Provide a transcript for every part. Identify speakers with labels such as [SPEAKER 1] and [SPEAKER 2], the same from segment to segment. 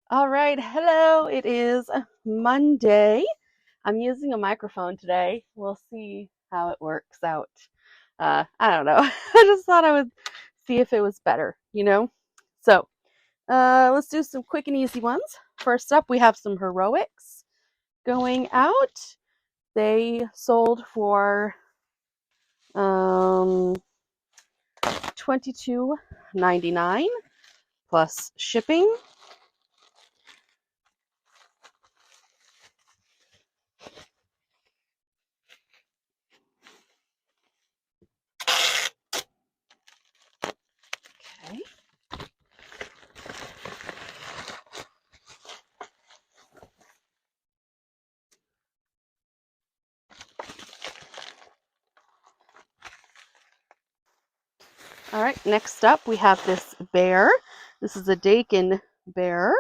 [SPEAKER 1] All right, hello. It is Monday. I'm using a microphone today. We'll see how it works out. I don't know. I just thought I would see if it was better. So let's do some quick and easy ones. First up, we have some heroics going out. They sold for um, $22.99 plus shipping. Okay. All right, next up we have this bear. This is a Dakin bear.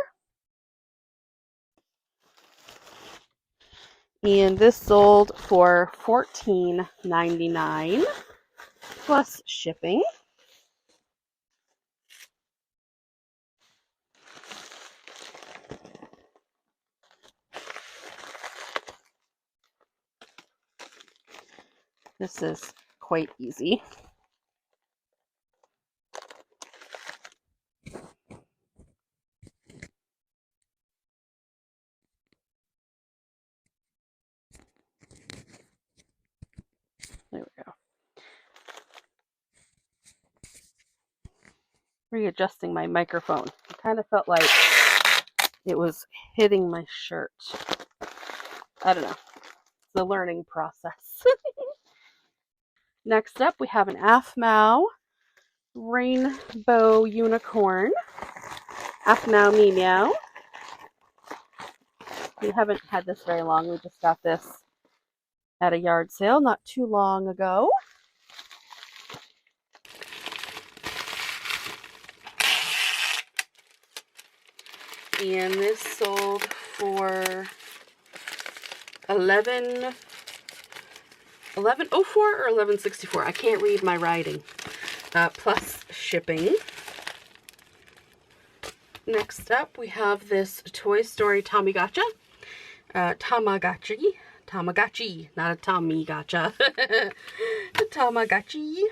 [SPEAKER 1] And this sold for $14.99 plus shipping. This is quite easy. There we go. Readjusting my microphone. It kind of felt like it was hitting my shirt. I don't know. It's a learning process. Next up, we have an Aphmau rainbow unicorn. Aphmau meow. We haven't had this very long. We just got this at a yard sale not too long ago. And this sold for $11.04 or $11.64. I can't read my writing. Plus shipping. Next up, we have this Toy Story Tamagotchi. Tamagotchi, not a Tommy Gotcha. A Tamagotchi.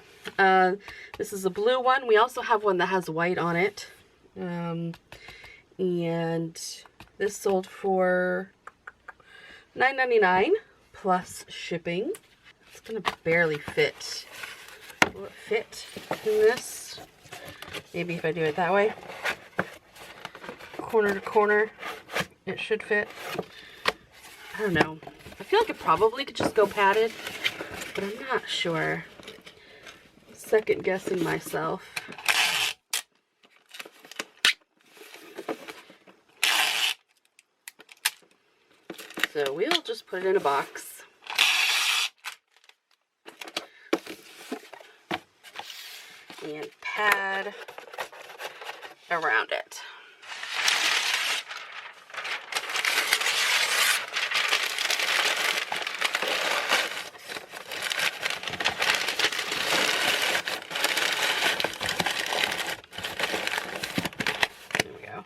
[SPEAKER 1] This is a blue one. We also have one that has white on it. And this sold for $9.99 plus shipping. It's gonna barely fit. Will it fit in this? Maybe if I do it that way. Corner to corner, it should fit. I don't know. I feel like it probably could just go padded, but I'm not sure. Second guessing myself. So we'll just put it in a box. And pad around it. There we go.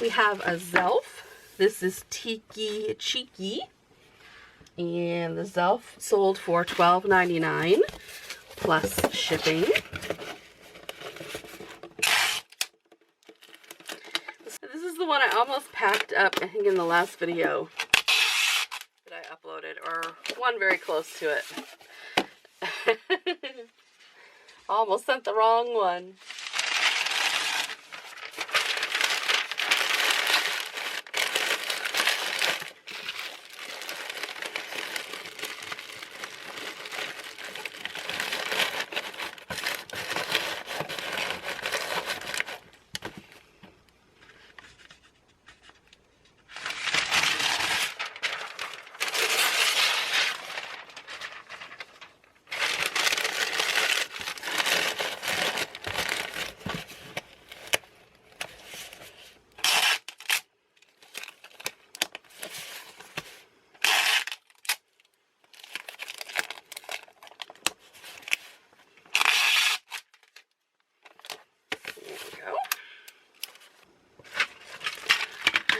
[SPEAKER 1] We have a Zelf. This is Tiki Cheeky. And the Zelf sold for $12.99 plus shipping. This is the one I almost packed up, I think, in the last video that I uploaded, or one very close to it. Almost sent the wrong one.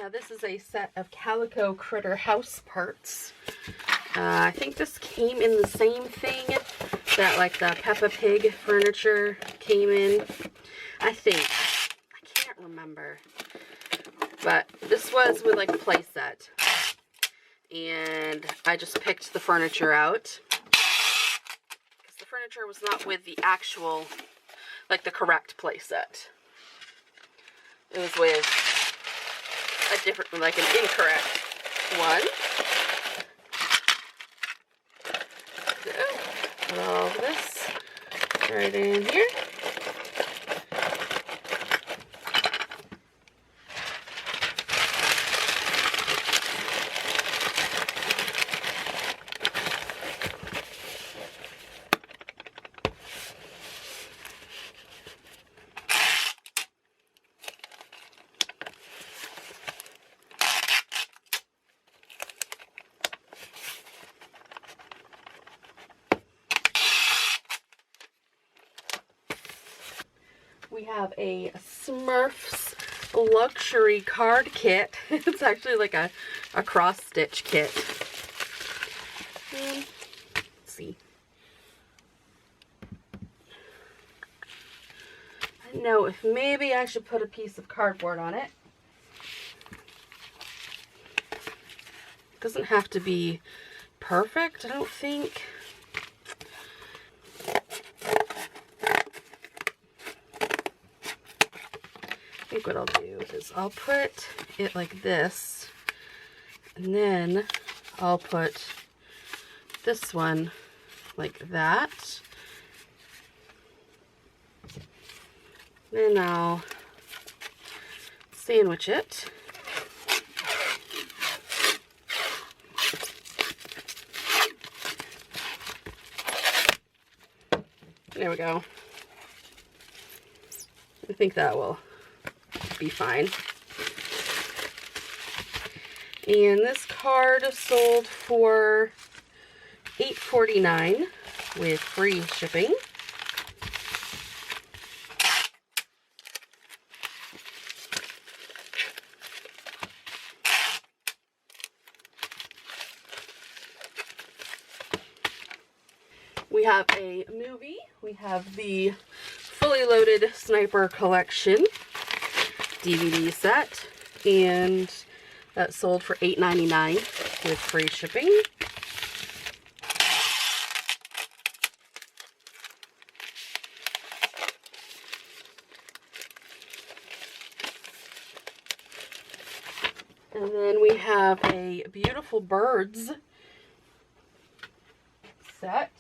[SPEAKER 1] Now this is a set of Calico Critter house parts. I think this came in the same thing that like the Peppa Pig furniture came in. I think. I can't remember. But this was with like a play set. And I just picked the furniture out. Because the furniture was not with the actual, like the correct play set. It was with a different, like an incorrect one. So, put all of this right in here. We have a Smurfs luxury card kit. It's actually like a cross stitch kit. Let's see. I don't know if maybe I should put a piece of cardboard on it. It doesn't have to be perfect, I don't think. I think what I'll do is I'll put it like this, and then I'll put this one like that. Then I'll sandwich it. There we go. I think that will be fine. And this card sold for $8.49 with free shipping. We have a movie. We have the Fully Loaded Sniper Collection DVD set, and that sold for $8.99 with free shipping. And then we have a Beautiful Birds set,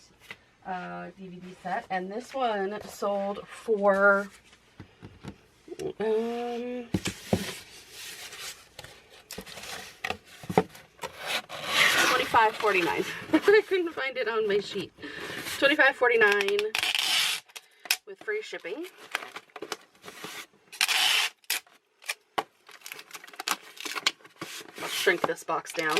[SPEAKER 1] DVD set, and this one sold for $25.49. I couldn't find it on my sheet. $25.49 with free shipping. I'll shrink this box down.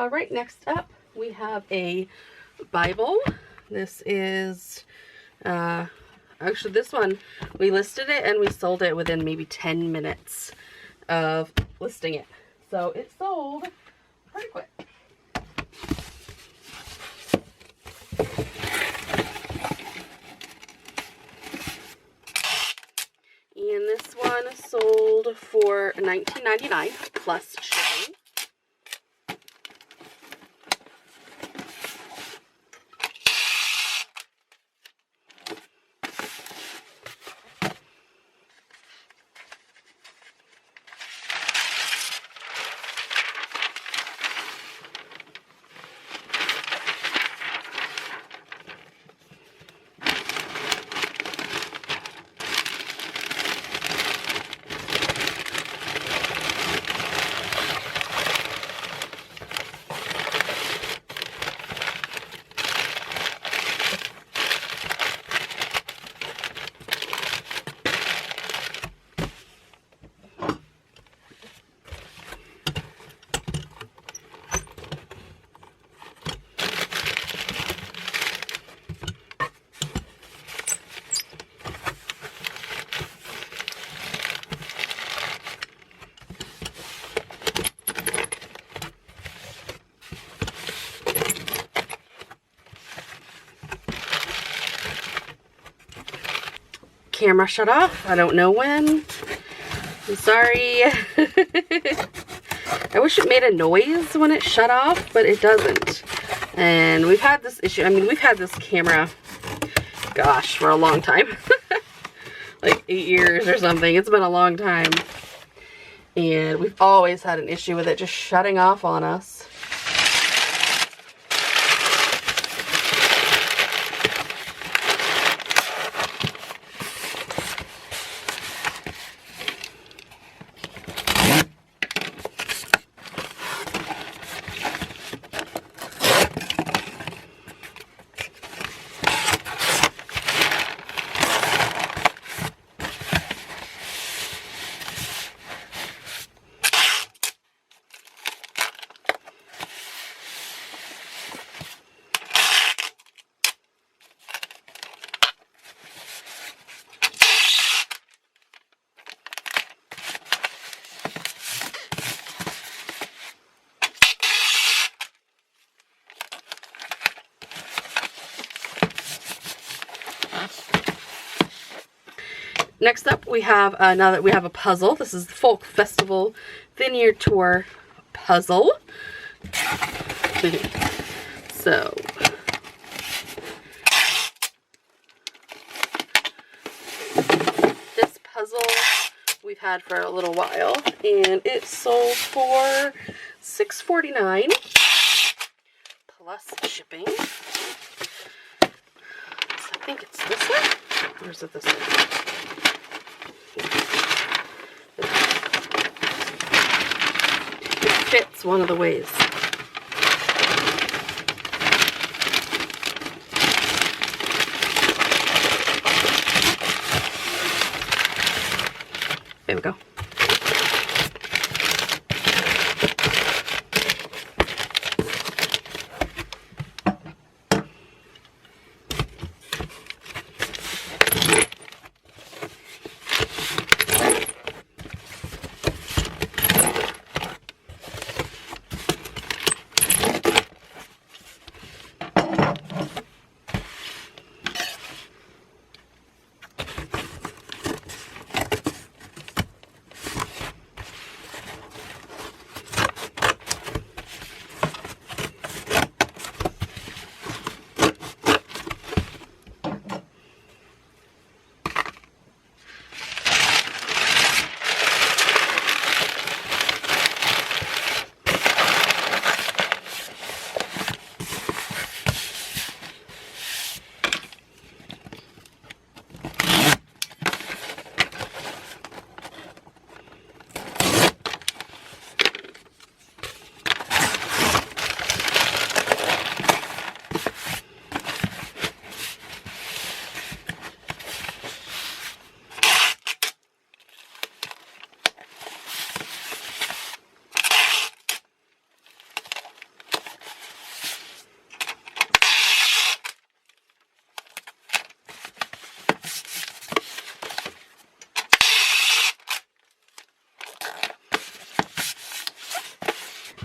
[SPEAKER 1] All right, next up we have a Bible. This is, actually this one, we listed it and we sold it within maybe 10 minutes of listing it. So it sold pretty quick. And this one sold for $19.99 plus shipping. Camera shut off. I don't know when. I'm sorry. I wish it made a noise when it shut off, but it doesn't. And we've had this issue. I mean, we've had this camera, gosh, for a long time. Like 8 years or something. It's been a long time. And we've always had an issue with it just shutting off on us. Next up, we have a puzzle. This is the Folk Festival Vineyard Tour puzzle. So, this puzzle we've had for a little while, and it sold for $6.49 plus shipping. So I think it's this one, or is it this one? It fits one of the ways. There we go.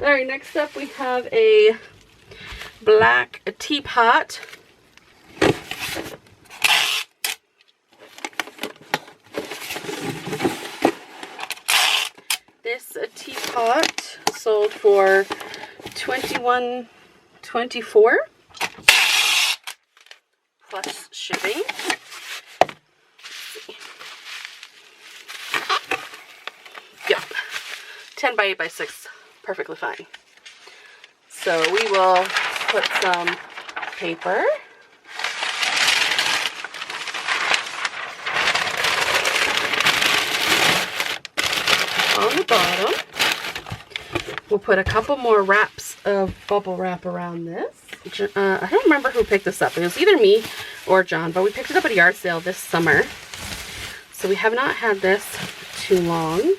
[SPEAKER 1] All right, next up we have a black teapot. This teapot sold for $21.24 plus shipping. Yep, 10 by 8 by 6, perfectly fine. So we will put some paper on the bottom. We'll put a couple more wraps of bubble wrap around this. I don't remember who picked this up. It was either me or John, but we picked it up at a yard sale this summer. So we have not had this too long.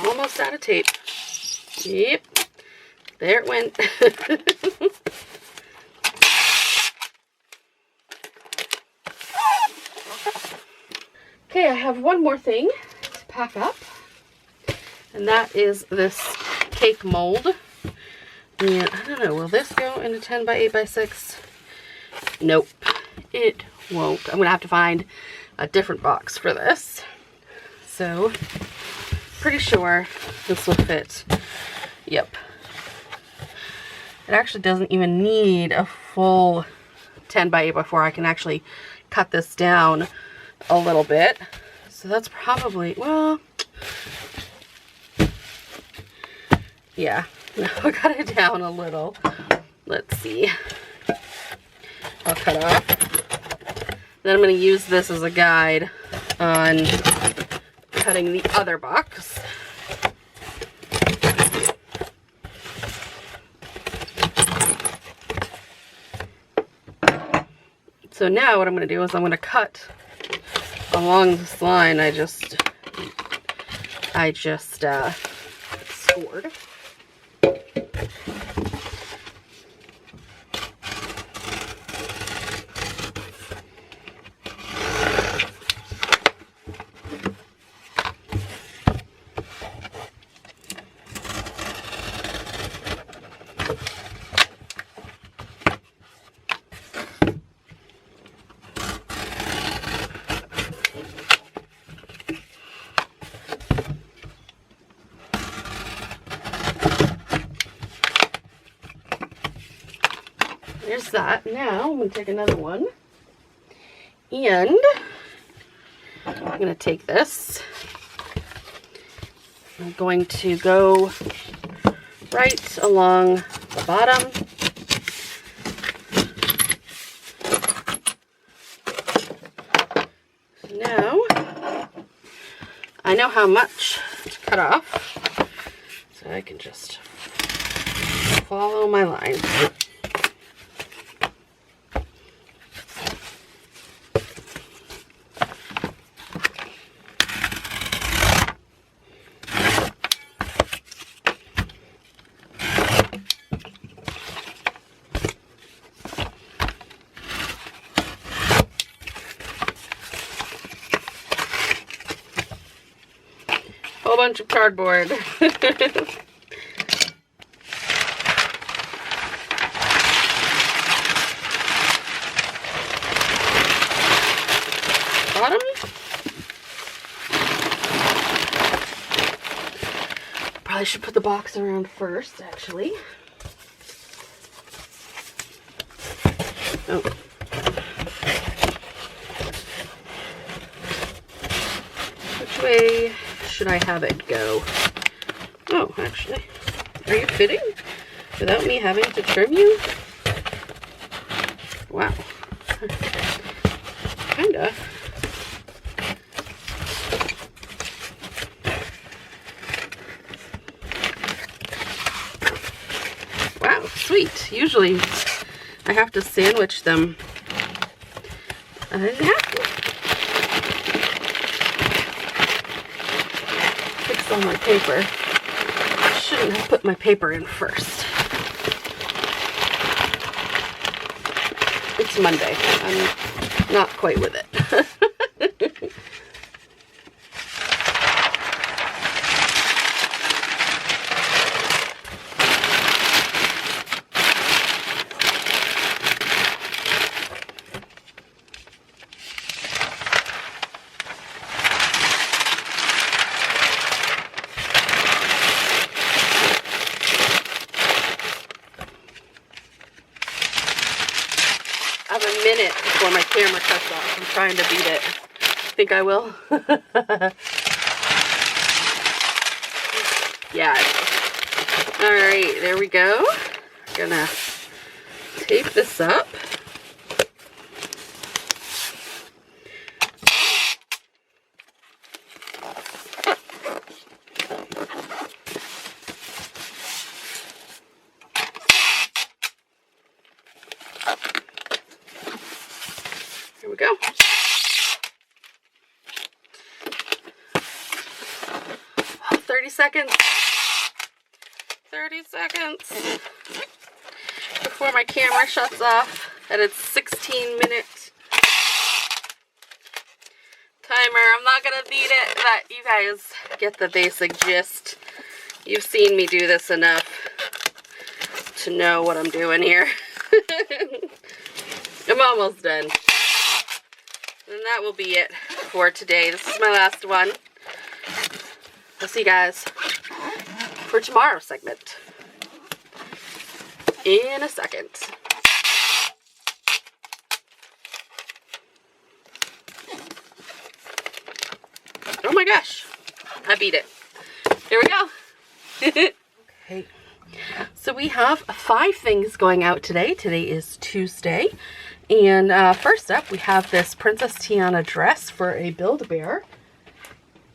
[SPEAKER 1] Almost out of tape. Yep, there it went. Okay, I have one more thing to pack up, and that is this cake mold. And I don't know, will this go into 10 by 8 by 6? Nope, it won't. I'm gonna have to find a different box for this. So, pretty sure this will fit. Yep. It actually doesn't even need a full 10 by 8 by 4. I can actually cut this down a little bit. So that's probably, well, yeah, no, I cut it down a little. Let's see. I'll cut off. Then I'm going to use this as a guide on cutting the other box. So now what I'm going to do is I'm going to cut along this line I just scored. There's that. Now I'm going to take another one, and I'm going to take this. I'm going to go right along the bottom. So now I know how much to cut off, so I can just follow my line. bunch of cardboard. Bottom. Probably should put the box around first, actually. Oh. Which way should I have it go? Oh, actually. Are you fitting without me having to trim you? Wow. Kinda. Wow, sweet. Usually I have to sandwich them. I didn't have to. Fix all my paper. I shouldn't have put my paper in first. It's Monday. I'm not quite with it. I have a minute before my camera cuts off. I'm trying to beat it. Think I will? Yeah. Alright, there we go. Gonna tape this up. Here we go. Oh, 30 seconds. 30 seconds before my camera shuts off, and it's 16-minute timer. I'm not gonna beat it, but you guys get the basic gist. You've seen me do this enough to know what I'm doing here. I'm almost done. And that will be it for today. This is my last one. I'll see you guys for tomorrow's segment in a second. Oh my gosh, I beat it. Here we go. Okay, so we have 5 things going out today. Today is Tuesday. And first up, we have this Princess Tiana dress for a Build-A-Bear.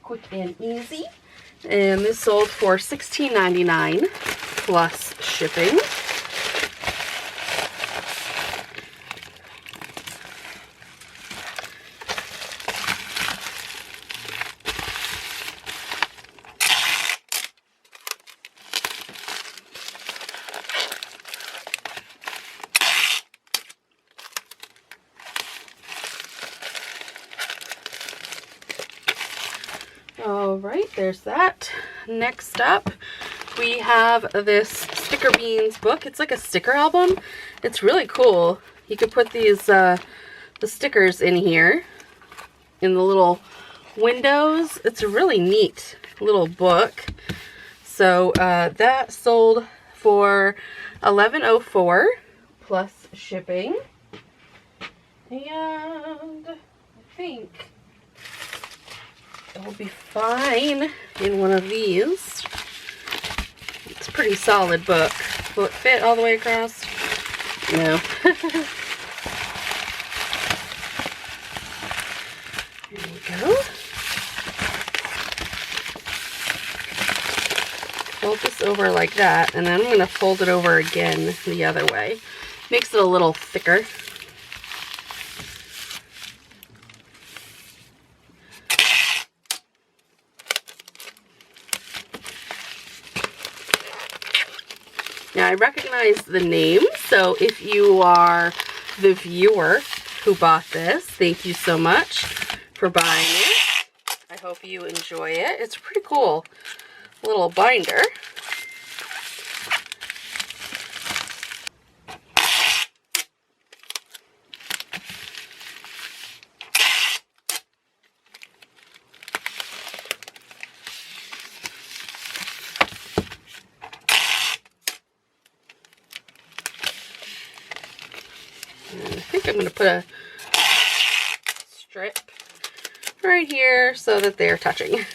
[SPEAKER 1] Quick and easy. And this sold for $16.99 plus shipping. Alright, there's that. Next up, we have this Sticker Beans book. It's like a sticker album. It's really cool. You could put these, the stickers in here, in the little windows. It's a really neat little book. So, that sold for $11.04 plus shipping. And I think it will be fine in one of these. It's a pretty solid book. Will it fit all the way across? No. Here we go. Fold this over like that, and then I'm going to fold it over again the other way. Makes it a little thicker. Now, I recognize the name, so if you are the viewer who bought this, thank you so much for buying it. I hope you enjoy it. It's a pretty cool little binder. And I think I'm going to put a strip right here so that they're touching.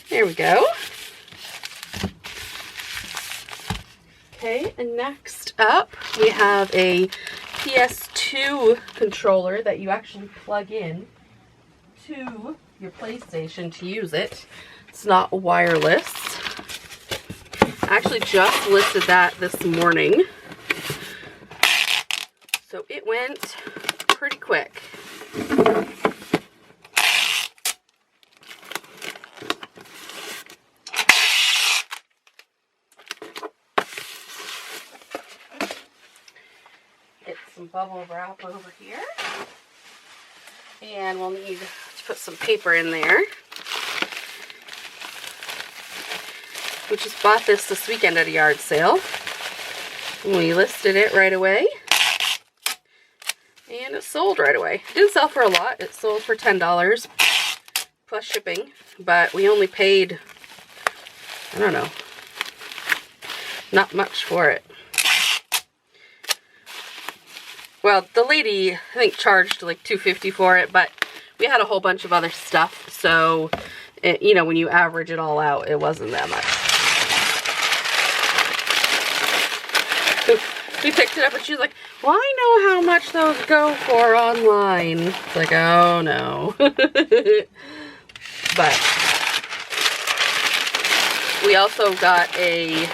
[SPEAKER 1] There we go. Okay, and next up we have a PS2 controller that you actually plug in to your PlayStation to use it. It's not wireless. I actually just listed that this morning. So it went pretty quick. Get some bubble wrap over here. And we'll need to put some paper in there. We just bought this weekend at a yard sale. And we listed it right away. And it sold right away. It didn't sell for a lot. It sold for $10 plus shipping. But we only paid, I don't know, not much for it. Well, the lady, I think, charged like $2.50 for it, but we had a whole bunch of other stuff, so, you know, when you average it all out, it wasn't that much. We picked it up, and she was like, well, I know how much those go for online. It's like, oh, no. But we also got a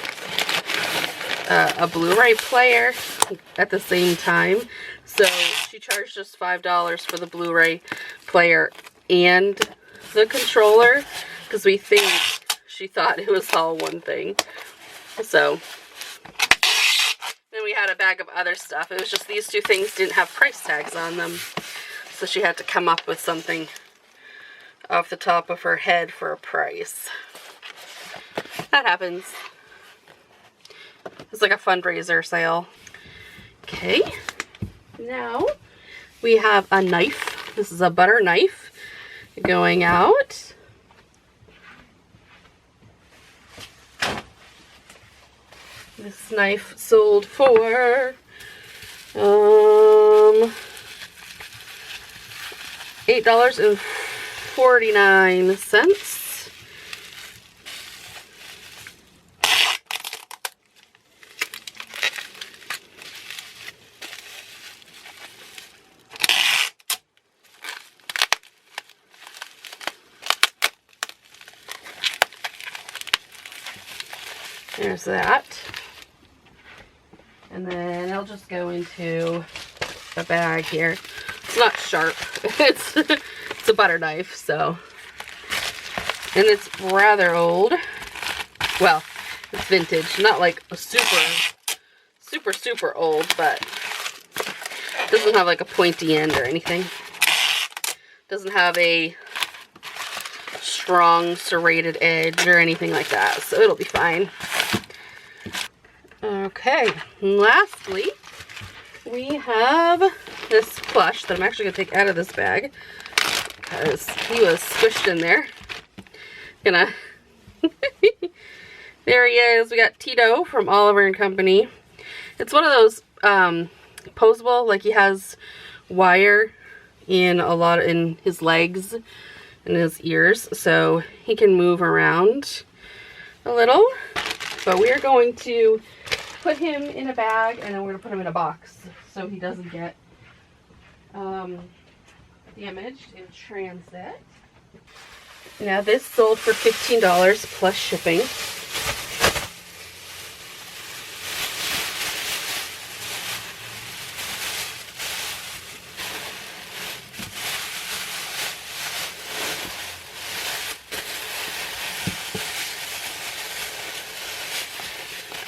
[SPEAKER 1] Blu-ray player at the same time. So she charged us $5 for the Blu-ray player and the controller, because we think she thought it was all one thing. So then we had a bag of other stuff. It was just these two things didn't have price tags on them. So she had to come up with something off the top of her head for a price. That happens. It's like a fundraiser sale. Okay, now we have a knife. This is a butter knife going out. This knife sold for $8.49. There's that. And then I'll just go into a bag here. It's not sharp. It's a butter knife, so. And it's rather old. Well, it's vintage. Not like a super old, but it doesn't have like a pointy end or anything. Doesn't have a strong serrated edge or anything like that, so it'll be fine. Okay, lastly, we have this plush that I'm actually going to take out of this bag because he was squished in there. There he is. We got Tito from Oliver & Company. It's one of those posable, like he has wire in his legs and his ears, so he can move around a little. But we are going to put him in a bag, and then we're going to put him in a box so he doesn't get damaged in transit. Now this sold for $15 plus shipping.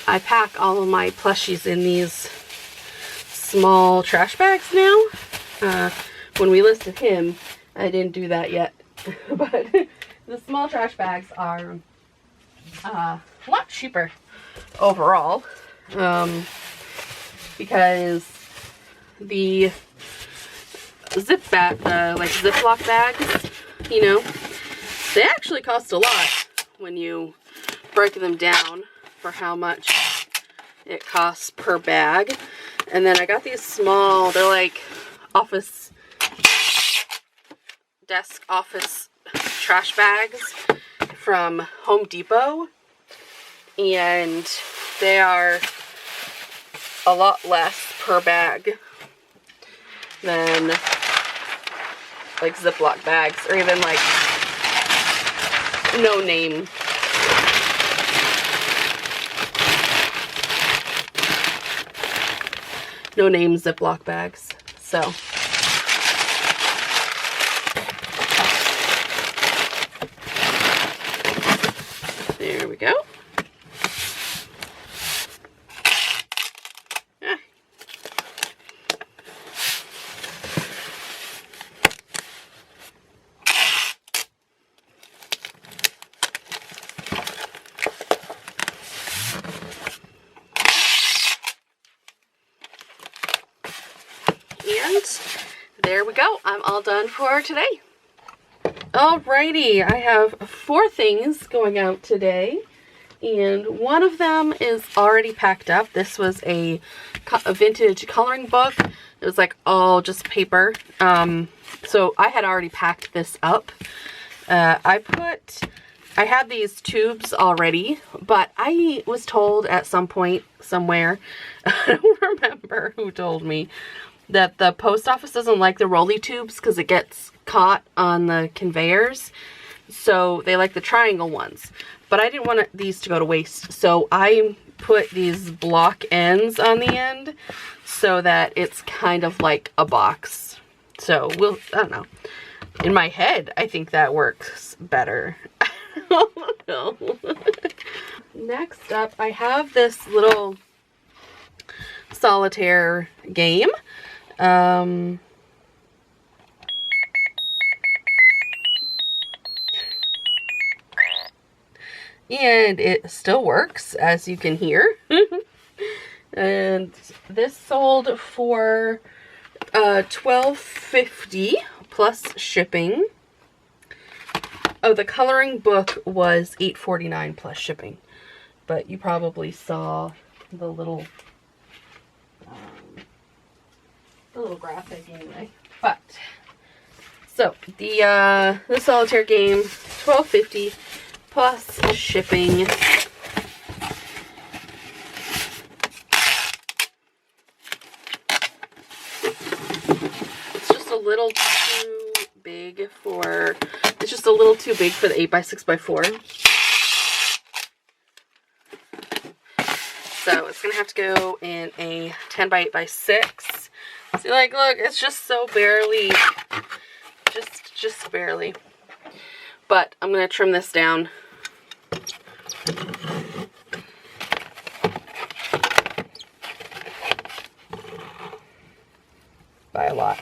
[SPEAKER 1] I pack all of my plushies in these small trash bags now. When we listed him, I didn't do that yet. But the small trash bags are a lot cheaper overall, because the like Ziploc bags, you know, they actually cost a lot when you break them down for how much it costs per bag. And then I got these small, they're like desk office trash bags from Home Depot, and they are a lot less per bag than like Ziploc bags, or even like no name Ziploc bags. So there we go. Ah. And there we go. I'm all done for today. Alrighty, I have 4 things going out today, and one of them is already packed up. This was a vintage coloring book. It was like all just paper. So I had already packed this up. I had these tubes already, but I was told at some point somewhere, I don't remember who told me, that the post office doesn't like the rolly tubes because it gets caught on the conveyors. So they like the triangle ones. But I didn't want these to go to waste. So I put these block ends on the end so that it's kind of like a box. So I don't know. In my head, I think that works better. I don't know. Next up, I have this little solitaire game. And it still works, as you can hear. And this sold for $12.50 plus shipping. Oh, the coloring book was $8.49 plus shipping. But you probably saw the little graphic anyway. But so the solitaire game, $12.50 plus shipping. It's just a little too big for the 8x6x4. So it's gonna have to go in a 10x8x6. See, like, look, it's just so barely, just barely. But I'm gonna trim this down. By a lot.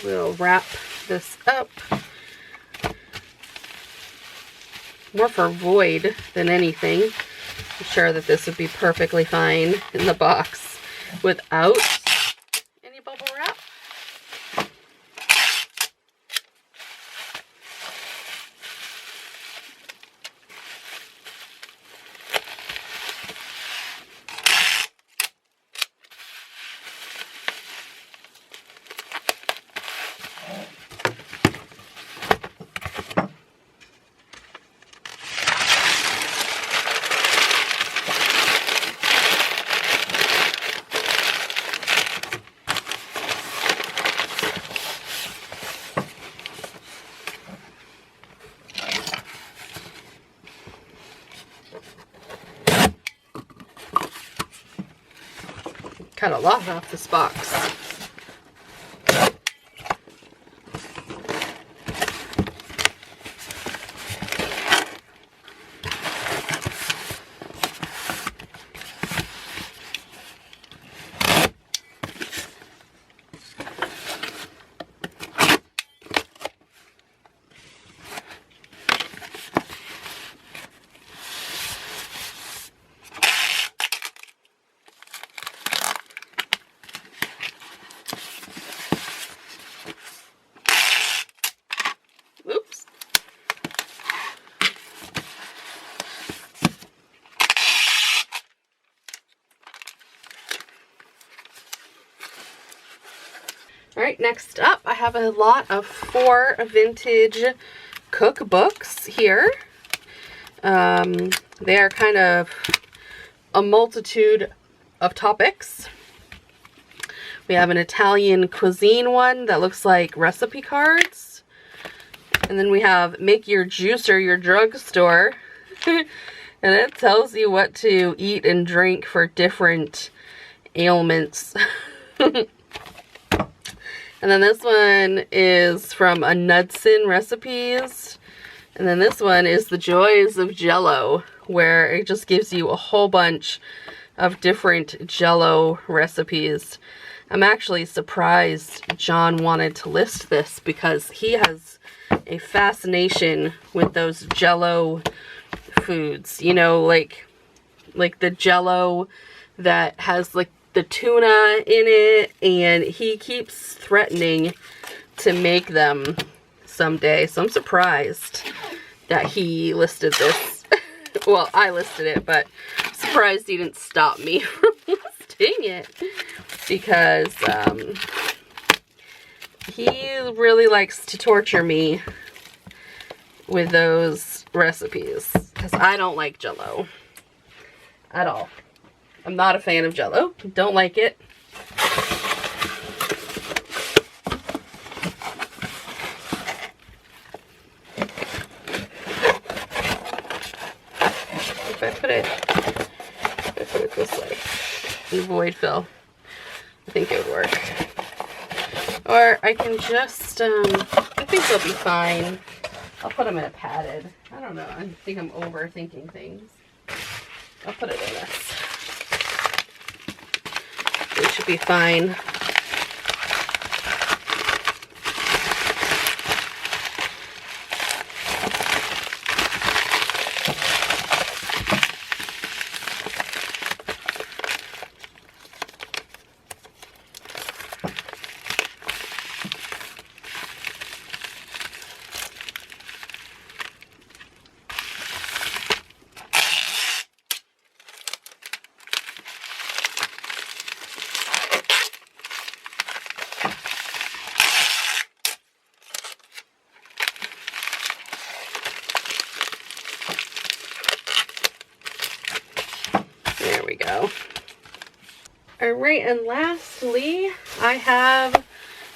[SPEAKER 1] We'll wrap this up. More for void than anything. I'm sure that this would be perfectly fine in the box without any bubble wrap. cut a lot off this box. Oops. All right, next up, I have a lot of 4 vintage cookbooks here. They are kind of a multitude of topics. We have an Italian cuisine one that looks like recipe cards. And then we have Make Your Juicer Your Drugstore. And it tells you what to eat and drink for different ailments. And then this one is from a Knudsen Recipes. And then this one is The Joys of Jell-O, where it just gives you a whole bunch of different Jell-O recipes. I'm actually surprised John wanted to list this because he has a fascination with those Jell-O foods. You know, like the Jell-O that has like the tuna in it, and he keeps threatening to make them someday. So I'm surprised that he listed this. Well, I listed it, but surprised he didn't stop me from listing it, because he really likes to torture me with those recipes, because I don't like Jell-O at all. I'm not a fan of Jell-O. Don't like it. If I put it this way and void fill, I think it would work. Or I can just, I think they'll be fine. I'll put them in a padded. I don't know. I think I'm overthinking things. I'll put it in this. It should be fine. There we go. Alright, and lastly, I have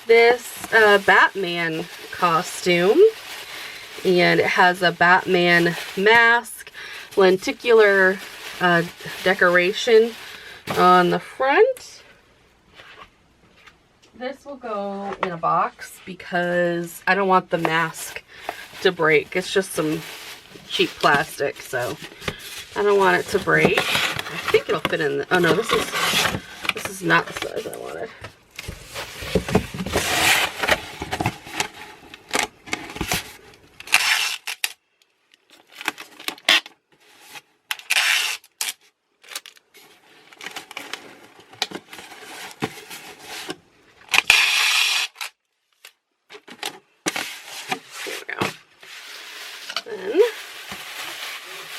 [SPEAKER 1] this Batman costume. And it has a Batman mask, lenticular decoration on the front. This will go in a box because I don't want the mask to break. It's just some cheap plastic, so I don't want it to break. I think it'll fit in the, oh no, this is not the size I wanted. Then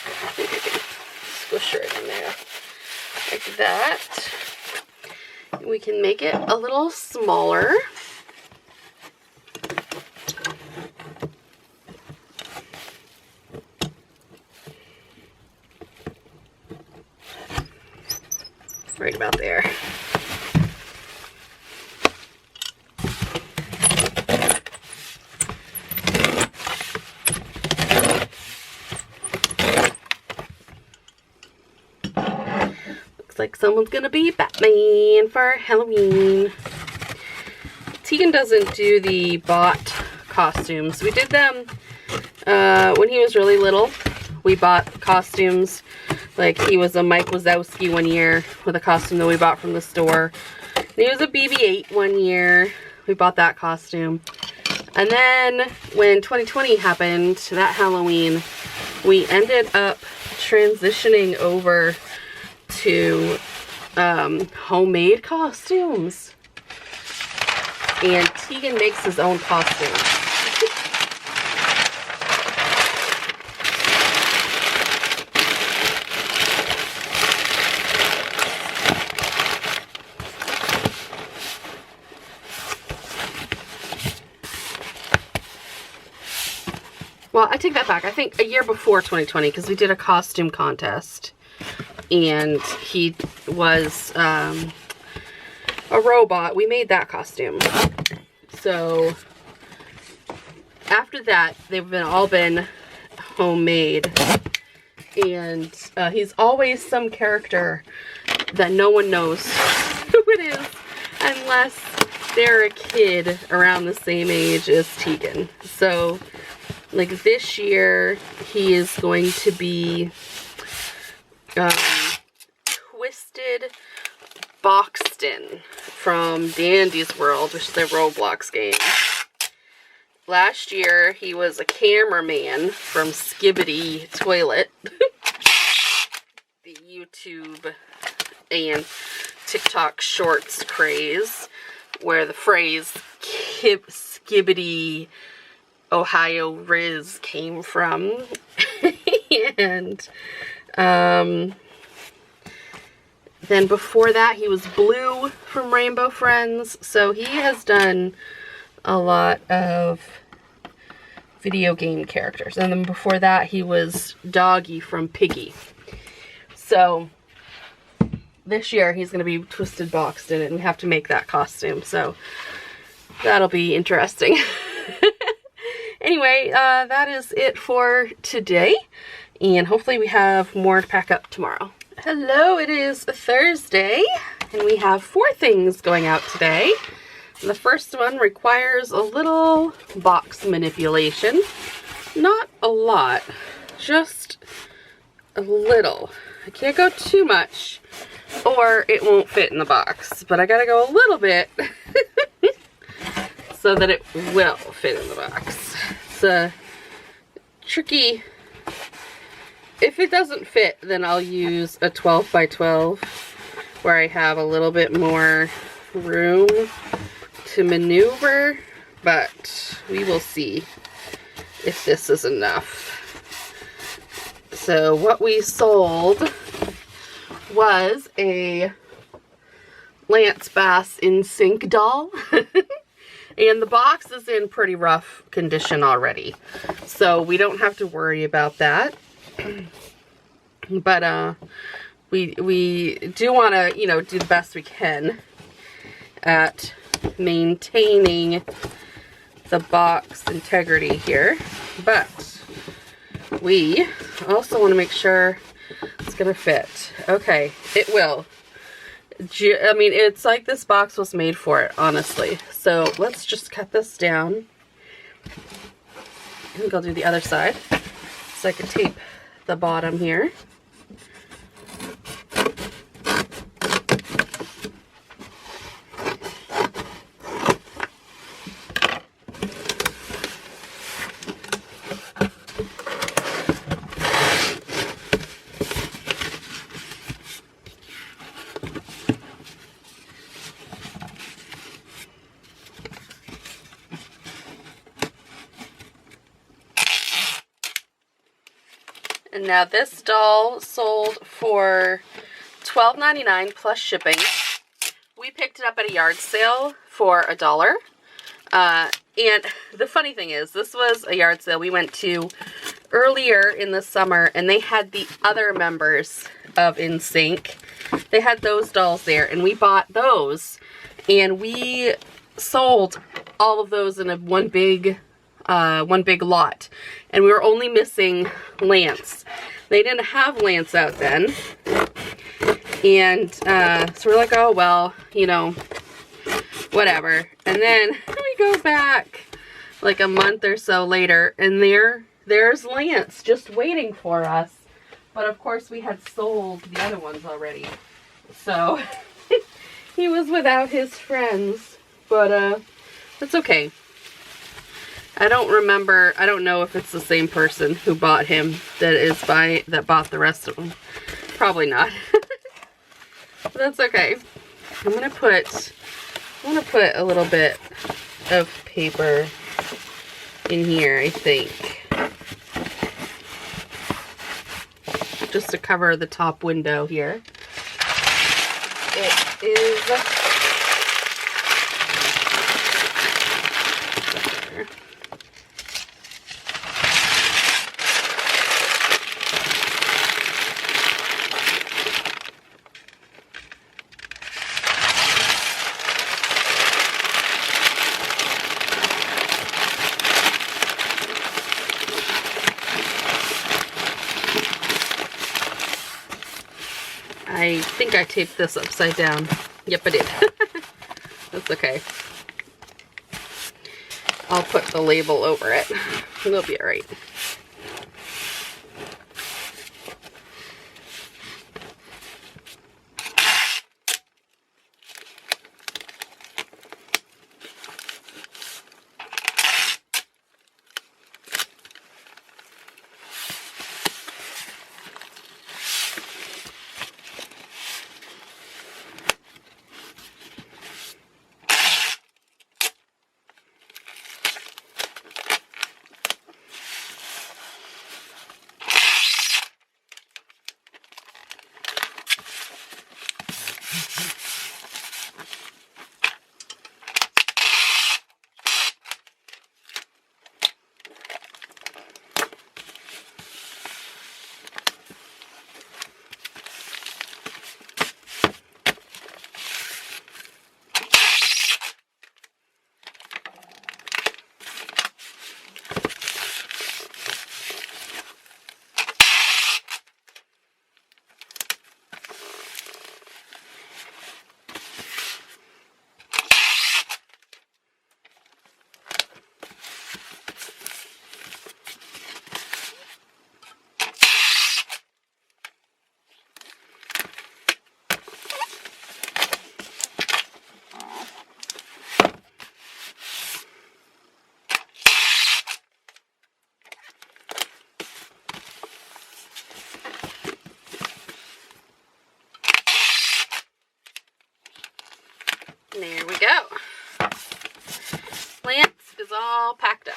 [SPEAKER 1] I think I can squish it in there like that. We can make it a little smaller. Right about there. looks like someone's gonna be Batman for Halloween. Tegan doesn't do the bought costumes. We did them when he was really little. We bought costumes, like he was a Mike Wazowski one year with a costume that we bought from the store. And he was a BB-8 one year. We bought that costume. And then when 2020 happened, that Halloween, we ended up transitioning over to homemade costumes. And Tegan makes his own costume. Well, I take that back. I think a year before 2020, because we did a costume contest. And he was a robot. We made that costume. So after that, they've all been homemade. And he's always some character that no one knows who it is unless they're a kid around the same age as Tegan. So like this year, he is going to be Twisted Boxton from Dandy's World, which is their Roblox game. Last year, he was a cameraman from Skibidi Toilet. The YouTube and TikTok shorts craze, where the phrase Skibidi Ohio Riz came from. And then before that, he was Blue from Rainbow Friends. So he has done a lot of video game characters. And then before that, he was Doggy from Piggy. So this year, he's going to be Twisted Boxton, and we have to make that costume. So that'll be interesting. Anyway, that is it for today. And hopefully we have more to pack up tomorrow. Hello, it is Thursday, and we have 4 things going out today. The first one requires a little box manipulation. Not a lot, just a little. I can't go too much, or it won't fit in the box. But I gotta go a little bit so that it will fit in the box. It's tricky. If it doesn't fit, then I'll use a 12 by 12 where I have a little bit more room to maneuver, but we will see if this is enough. So what we sold was a Lance Bass NSYNC doll. And the box is in pretty rough condition already, so we don't have to worry about that. But we do want to, you know, do the best we can at maintaining the box integrity here. But we also want to make sure it's gonna fit. Okay, it will. I mean, it's like this box was made for it, honestly. So let's just cut this down. I think I'll do the other side so I can tape the bottom here. And now this doll sold for $12.99 plus shipping. We picked it up at a yard sale for $1. And the funny thing is, this was a yard sale we went to earlier in the summer, and they had the other members of NSYNC. They had those dolls there, and we bought those, and we sold all of those in one big lot, and we were only missing Lance. They didn't have Lance out then, And so we're like, oh, well, you know, whatever. And then we go back like a month or so later, and there's Lance just waiting for us. But of course we had sold the other ones already. So he was without his friends, but it's okay. I don't know if it's the same person who bought him that bought the rest of them. Probably not. But that's okay. I'm gonna put a little bit of paper in here, I think. Just to cover the top window here. It is I think I taped this upside down. Yep, I did. That's okay. I'll put the label over it. It'll be alright. There we go. Lance is all packed up.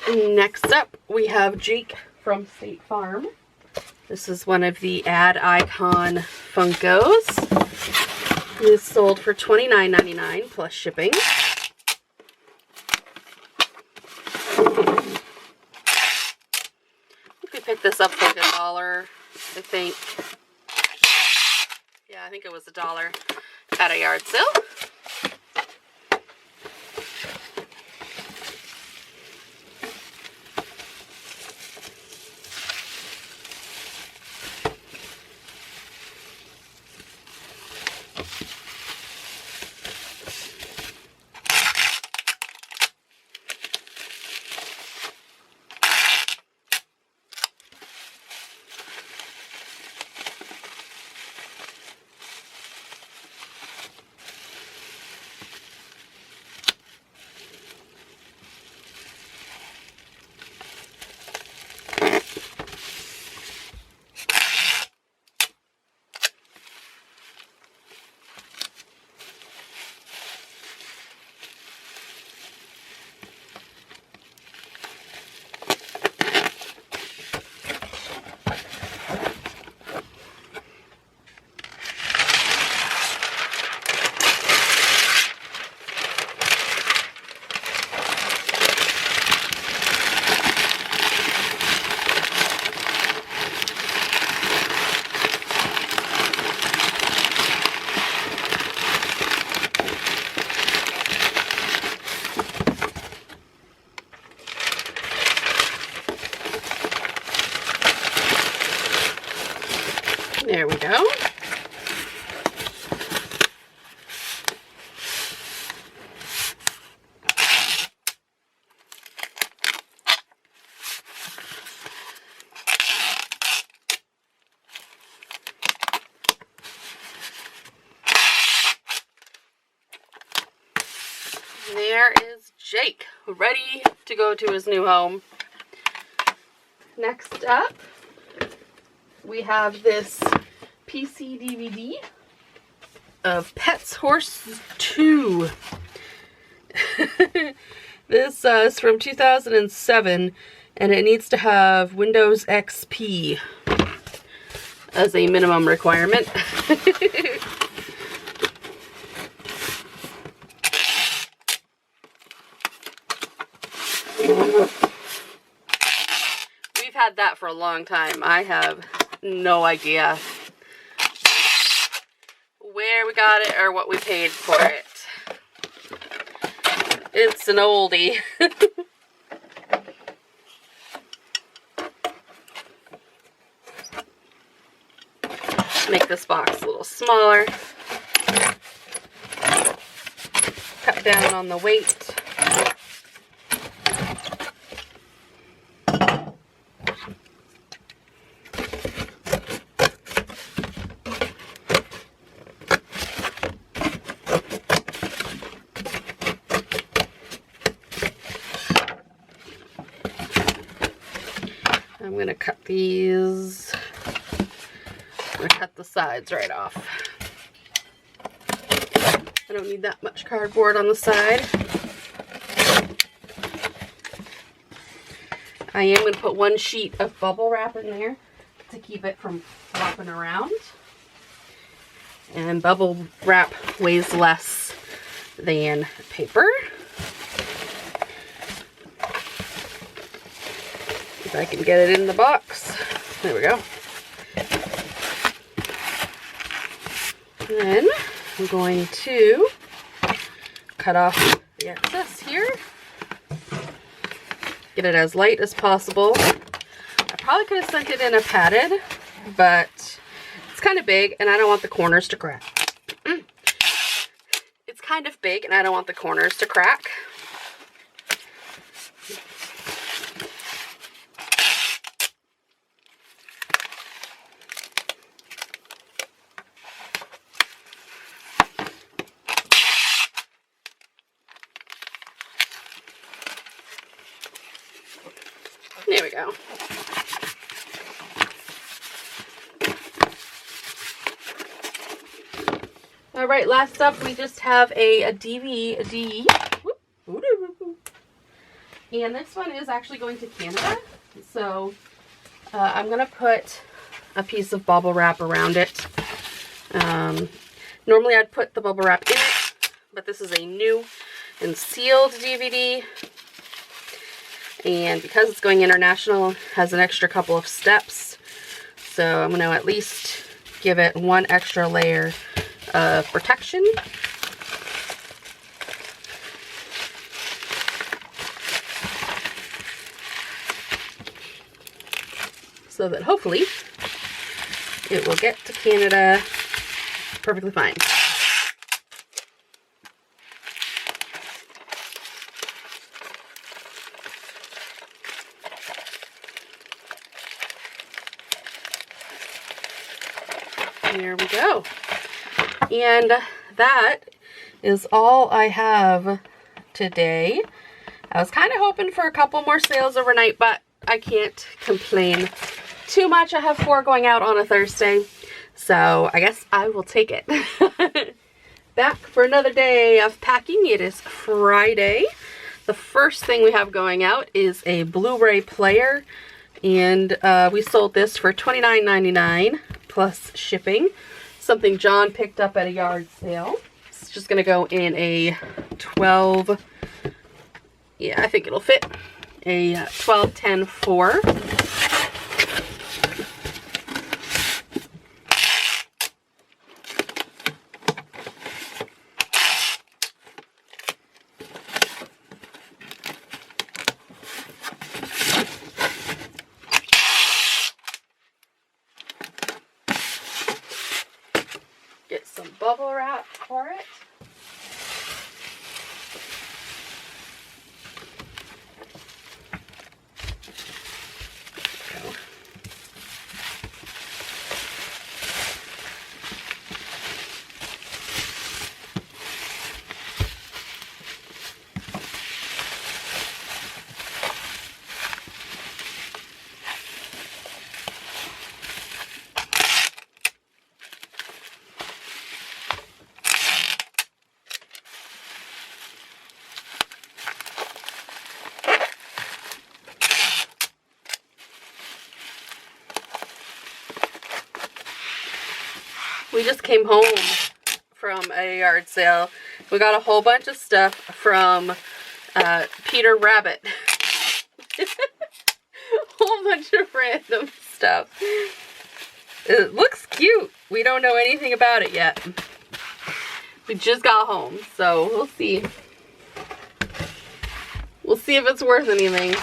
[SPEAKER 1] Next up, we have Jake from State Farm. This is one of the Ad Icon Funkos. It is sold for $29.99 plus shipping. We picked this up for like $1, I think. Yeah, I think it was $1 at a yard sale. there is Jake, ready to go to his new home. Next up, we have this PC DVD of Pets Horse 2. This is from 2007, and it needs to have Windows XP as a minimum requirement. We've had that for a long time. I have no idea where we got it or what we paid for it. It's an oldie. Make this box a little smaller. Cut down on the weight. I'm going to cut these. I'm going to cut the sides right off. I don't need that much cardboard on the side. I am going to put one sheet of bubble wrap in there to keep it from flopping around. And bubble wrap weighs less than paper. If I can get it in the box. There we go. Then I'm going to cut off the excess here. Get it as light as possible. I probably could have sent it in a padded, but it's kind of big and I don't want the corners to crack. It's kind of big and I don't want the corners to crack. There we go. All right, last up, we just have a DVD. And this one is actually going to Canada. So I'm going to put a piece of bubble wrap around it. Normally I'd put the bubble wrap in it, but this is a new and sealed DVD. And because it's going international, it has an extra couple of steps. So I'm going to at least give it one extra layer of protection. So that hopefully it will get to Canada perfectly fine. There we go. And that is all I have today. I was kind of hoping for a couple more sales overnight, but I can't complain too much. I have 4 going out on a Thursday, so I guess I will take it. Back for another day of packing. It is Friday. The first thing we have going out is a Blu-ray player, and we sold this for $29.99 plus shipping. Something John picked up at a yard sale. It's just going to go in a 12, yeah, I think it'll fit, a 12-10-4. Get some bubble wrap for it. We just came home from a yard sale. We got a whole bunch of stuff from Peter Rabbit. A whole bunch of random stuff. It looks cute. We don't know anything about it yet. We just got home, so we'll see. We'll see if it's worth anything.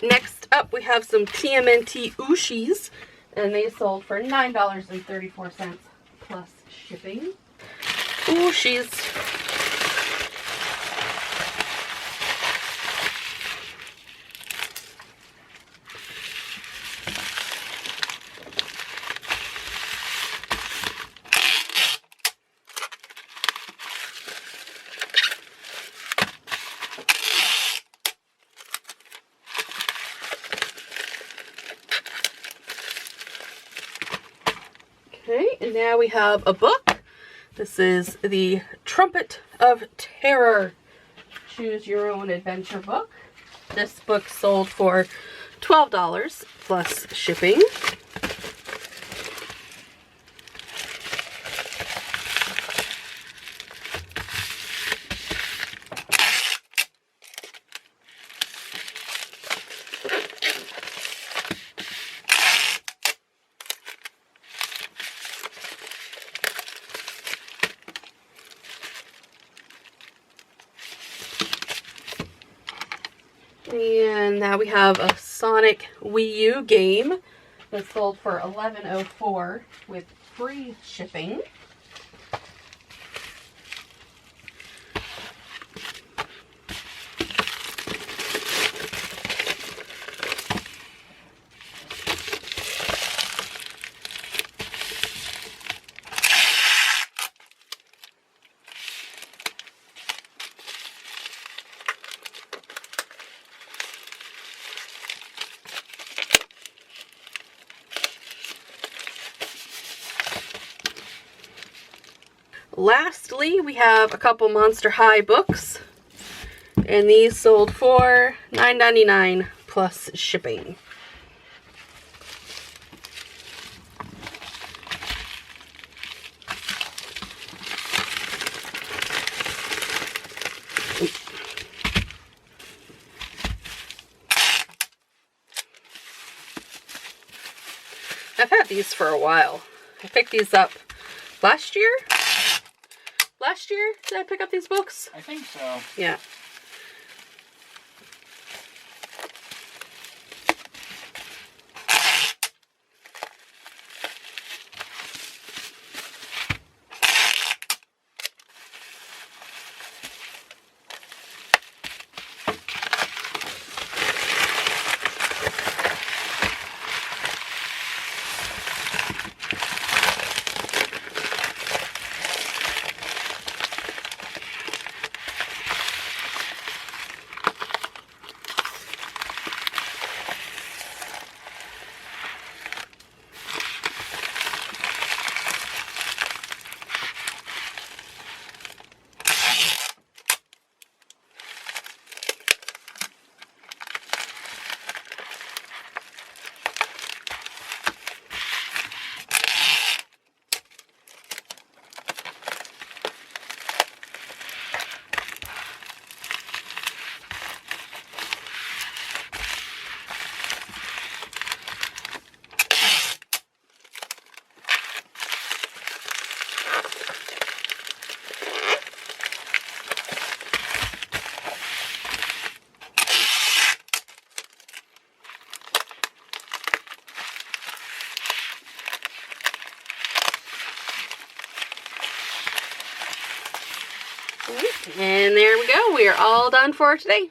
[SPEAKER 1] Next up, we have some TMNT Ooshies, and they sold for $9.34 plus shipping. Ooshies. Okay, and now we have a book. This is the Trumpet of Terror, Choose Your Own Adventure book. This book sold for $12 plus shipping. And now we have a Sonic Wii U game that sold for $11.04 with free shipping. Lastly, we have a couple Monster High books, and these sold for $9.99 plus shipping. I've had these for a while. I picked these up last year. Last year, did I pick up these books?
[SPEAKER 2] I think so.
[SPEAKER 1] Yeah. And there we go. We are all done for today.